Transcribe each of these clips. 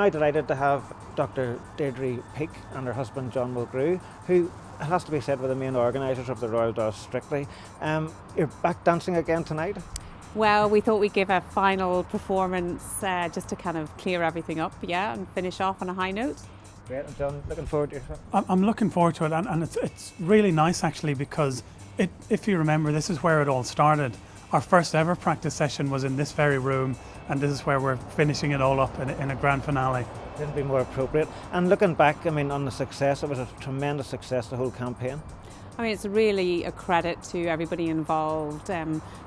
now delighted to have Dr. Deirdre Peake and her husband John Mulgrew, who, it has to be said, were the main organisers of the Royal Doss Strictly. You're back dancing again tonight? Well, we thought we'd give a final performance just to kind of clear everything up, and finish off on a high note. Great, and John, looking forward to it? I'm looking forward to it, and it's really nice actually, because if you remember, this is where it all started. Our first ever practice session was in this very room, and this is where we're finishing it all up in a grand finale. Couldn't be more appropriate. And looking back, I mean, on the success, it was a tremendous success, the whole campaign. I mean, it's really a credit to everybody involved,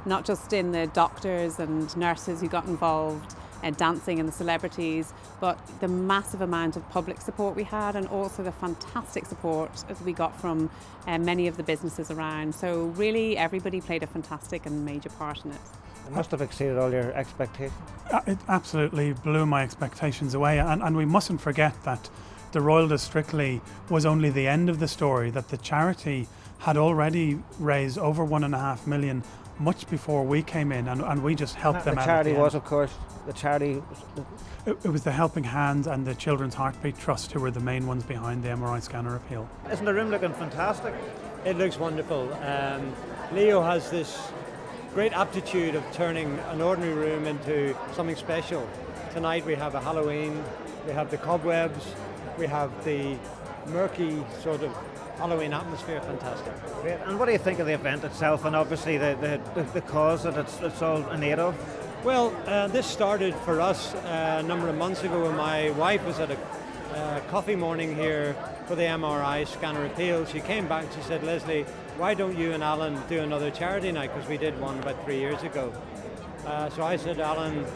not just in the doctors and nurses who got involved, dancing and the celebrities, but the massive amount of public support we had, and also the fantastic support that we got from many of the businesses around. So really everybody played a fantastic and major part in it. It must have exceeded all your expectations. It absolutely blew my expectations away, and we mustn't forget that the Royal Doss Strictly was only the end of the story, that the charity had already raised over 1.5 million much before we came in, and we just helped them out. The charity was, of course, the charity... It was the Helping Hands and the Children's Heartbeat Trust who were the main ones behind the MRI scanner appeal. Isn't the room looking fantastic? It looks wonderful. Leo has this great aptitude of turning an ordinary room into something special. Tonight we have a Halloween, we have the cobwebs, we have the murky sort of Halloween atmosphere. Fantastic. Great. And what do you think of the event itself, and obviously the cause that it's all innate of? Well, this started for us a number of months ago when my wife was at a coffee morning here for the MRI scanner appeal. She came back and she said, "Leslie, why don't you and Alan do another charity night? Because we did one about 3 years ago." So I said, "Alan,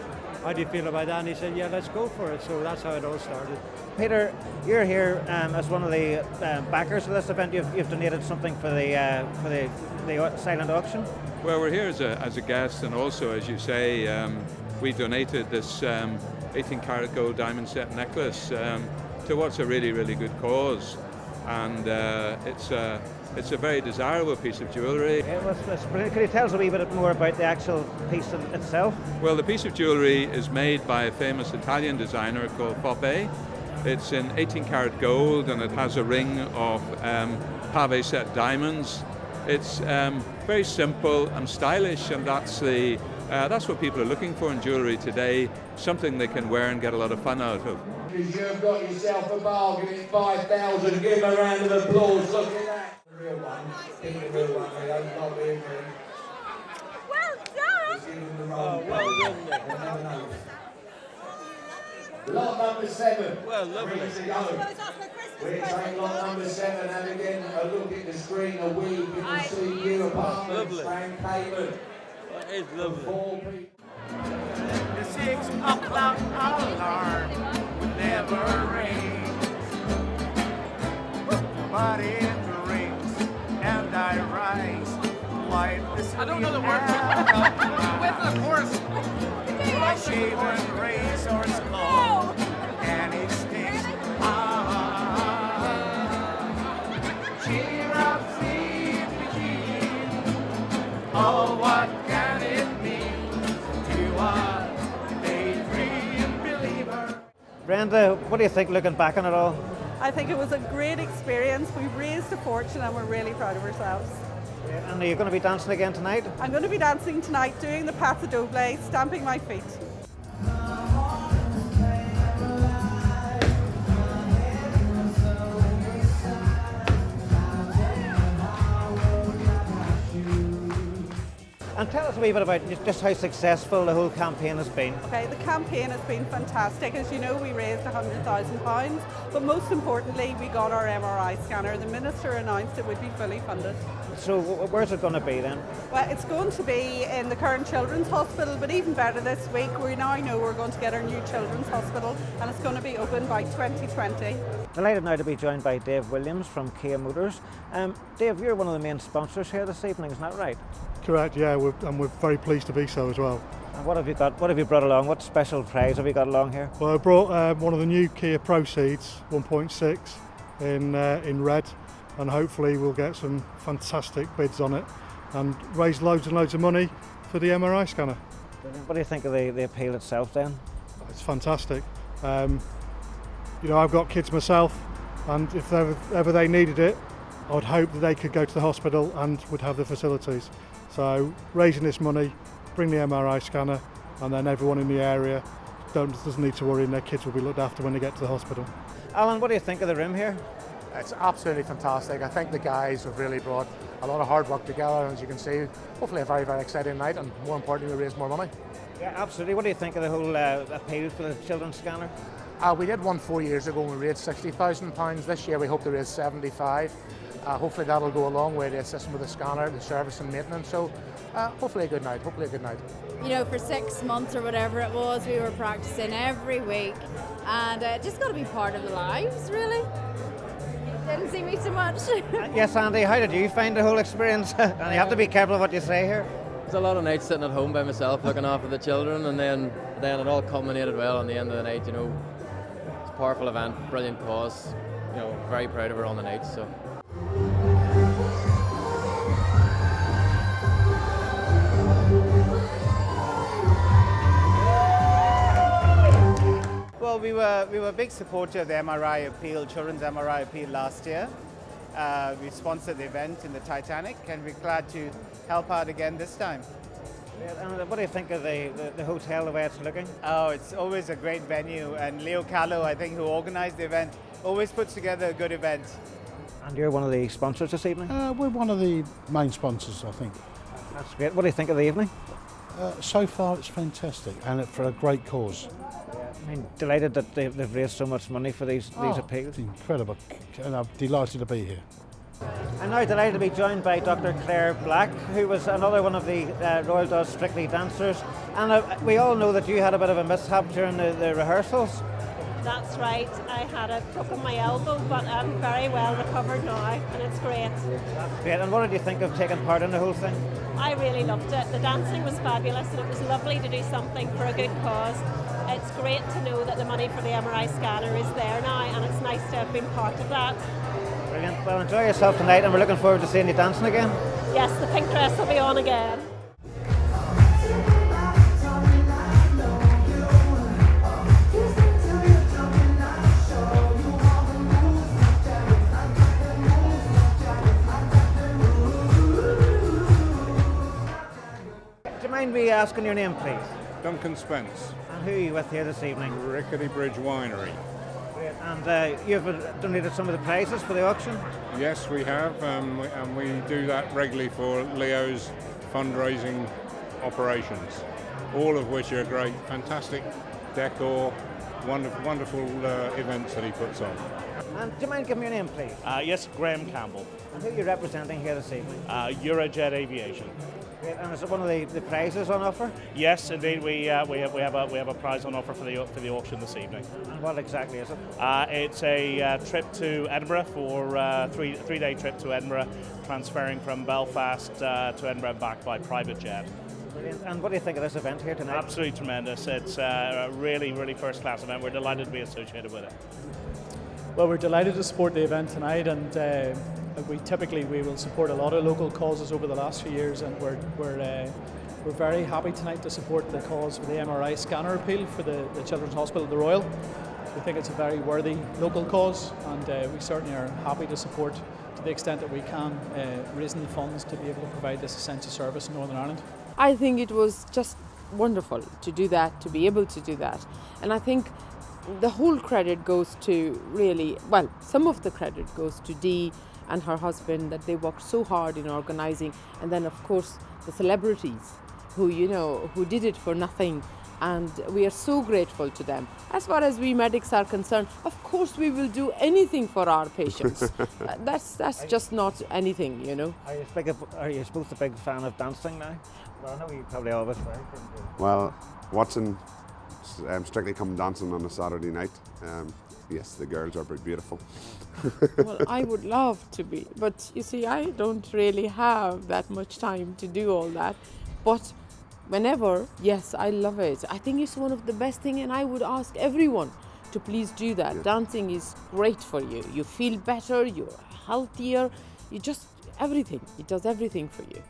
how do you feel about that?" And he said, "Yeah, let's go for it." So that's how it all started. Peter, you're here as one of the backers of this event. You've donated something for the silent auction. Well, we're here as a guest, and also, as you say, we donated this 18 karat gold diamond set necklace to what's a really, really good cause, and it's a very desirable piece of jewellery. Can you tell us a wee bit more about the actual piece itself? Well, the piece of jewellery is made by a famous Italian designer called Poppe. It's in 18 karat gold, and it has a ring of pave set diamonds. It's very simple and stylish, and that's what people are looking for in jewellery today, something they can wear and get a lot of fun out of. You've got yourself a bargain, it's 5,000, give them a round of applause, look at that. The real one, pick the real one, they don't not being me. Well done! Just give them the wrong. Oh, well done. Lot number 7. Well, lovely. Ready to go. We're taking lot number 7, and again, a look at the screen, a week in the CU apartments, Frank Callow. That is lovely. The 6 o'clock alarm would never ring, but it rings, and I rise, wipe the sleep. I don't know the words. With the chorus. My shaven razor's cold, and it stinks. Cheer up, CPG. Oh, what can it mean to a daydream believer? Brenda, what do you think looking back on it all? I think it was a great experience. We've raised a fortune and we're really proud of ourselves. Yeah, and are you going to be dancing again tonight? I'm going to be dancing tonight, doing the Paso Doble, stamping my feet. And tell us a wee bit about just how successful the whole campaign has been. Okay, the campaign has been fantastic. As you know, we raised £100,000, but most importantly, we got our MRI scanner. The Minister announced it would be fully funded. So where's it going to be then? Well, it's going to be in the current Children's Hospital, but even better this week, we now know we're going to get our new Children's Hospital, and it's going to be open by 2020. Delighted now to be joined by Dave Williams from Kia Motors. Dave, you're one of the main sponsors here this evening, isn't that right? Correct, yeah, we're very pleased to be so as well. And what have you got? What have you brought along? What special prize have you got along here? Well, I brought one of the new Kia Proceeds 1.6 in red, and hopefully we'll get some fantastic bids on it and raise loads and loads of money for the MRI scanner. Brilliant. What do you think of the appeal itself then? It's fantastic. You know, I've got kids myself, and if ever they needed it, I would hope that they could go to the hospital and would have the facilities. So raising this money, bring the MRI scanner, and then everyone in the area doesn't need to worry, and their kids will be looked after when they get to the hospital. Alan, what do you think of the room here? It's absolutely fantastic. I think the guys have really brought a lot of hard work together, and as you can see, hopefully a very, very exciting night, and more importantly, we raise more money. Yeah, absolutely. What do you think of the whole appeal for the children's scanner? We did one 4 years ago and we raised £60,000. This year we hope to raise 75. Hopefully that'll go a long way to assist with the scanner, the service and maintenance. So hopefully a good night, You know, for 6 months or whatever it was, we were practicing every week, and just got to be part of the lives, really. Didn't see me so much. Yes, Andy, how did you find the whole experience? And you have to be careful of what you say here. There's a lot of nights sitting at home by myself looking after the children, and then it all culminated well on the end of the night. You know, it's a powerful event, brilliant cause. You know, very proud of her on the night. So. Well, we were a big supporter of the MRI appeal, children's MRI appeal last year. We sponsored the event in the Titanic, and we're glad to help out again this time. And what do you think of the hotel, the way it's looking? Oh, it's always a great venue, and Callow, I think, who organised the event, always puts together a good event. And you're one of the sponsors this evening? We're one of the main sponsors, I think. That's great. What do you think of the evening? So far it's fantastic, and for a great cause. I mean, delighted that they've raised so much money for these appeals. Incredible, and I'm delighted to be here. I'm now delighted to be joined by Dr. Claire Black, who was another one of the Royal Does Strictly dancers. And we all know that you had a bit of a mishap during the rehearsals. That's right. I had broken my elbow, but I'm very well recovered now, and it's great. That's great. And what did you think of taking part in the whole thing? I really loved it. The dancing was fabulous, and it was lovely to do something for a good cause. It's great to know that the money for the MRI scanner is there now, and it's nice to have been part of that. Brilliant. Well, enjoy yourself tonight, and we're looking forward to seeing you dancing again. Yes, the pink dress will be on again. Do you mind me asking your name, please? Duncan Spence. And who are you with here this evening? Rickety Bridge Winery. And you've donated some of the prizes for the auction? Yes, we have, and we do that regularly for Leo's fundraising operations, all of which are great, fantastic decor, wonderful events that he puts on. And do you mind giving me your name, please? Yes, Graham Campbell. And who are you representing here this evening? Eurojet Aviation. Great. And is it one of the prizes on offer? Yes, indeed. We have a prize on offer for the auction this evening. And what exactly is it? It's a trip to Edinburgh for a three-day trip to Edinburgh, transferring from Belfast to Edinburgh and back by private jet. Brilliant. And what do you think of this event here tonight? Absolutely tremendous. It's a really first-class event. We're delighted to be associated with it. Well, we're delighted to support the event tonight, and we will support a lot of local causes over the last few years, and we're very happy tonight to support the cause for the MRI scanner appeal for the Children's Hospital, the Royal. We think it's a very worthy local cause, and we certainly are happy to support to the extent that we can, raising the funds to be able to provide this essential service in Northern Ireland. I think it was just wonderful to do that, to be able to do that, and I think the whole credit goes to some of the credit goes to Dee and her husband, that they worked so hard in organising, and then of course the celebrities who did it for nothing, and we are so grateful to them. As far as we medics are concerned, of course we will do anything for our patients. That's just not anything, you know. Are you both a big fan of dancing now? Well, I know you probably always were. Well, watching Strictly Come Dancing on a Saturday night, yes, the girls are beautiful. Well, I would love to be, but you see, I don't really have that much time to do all that. But whenever, yes, I love it. I think it's one of the best things, and I would ask everyone to please do that. Yeah. Dancing is great for you. You feel better, you're healthier, everything. It does everything for you.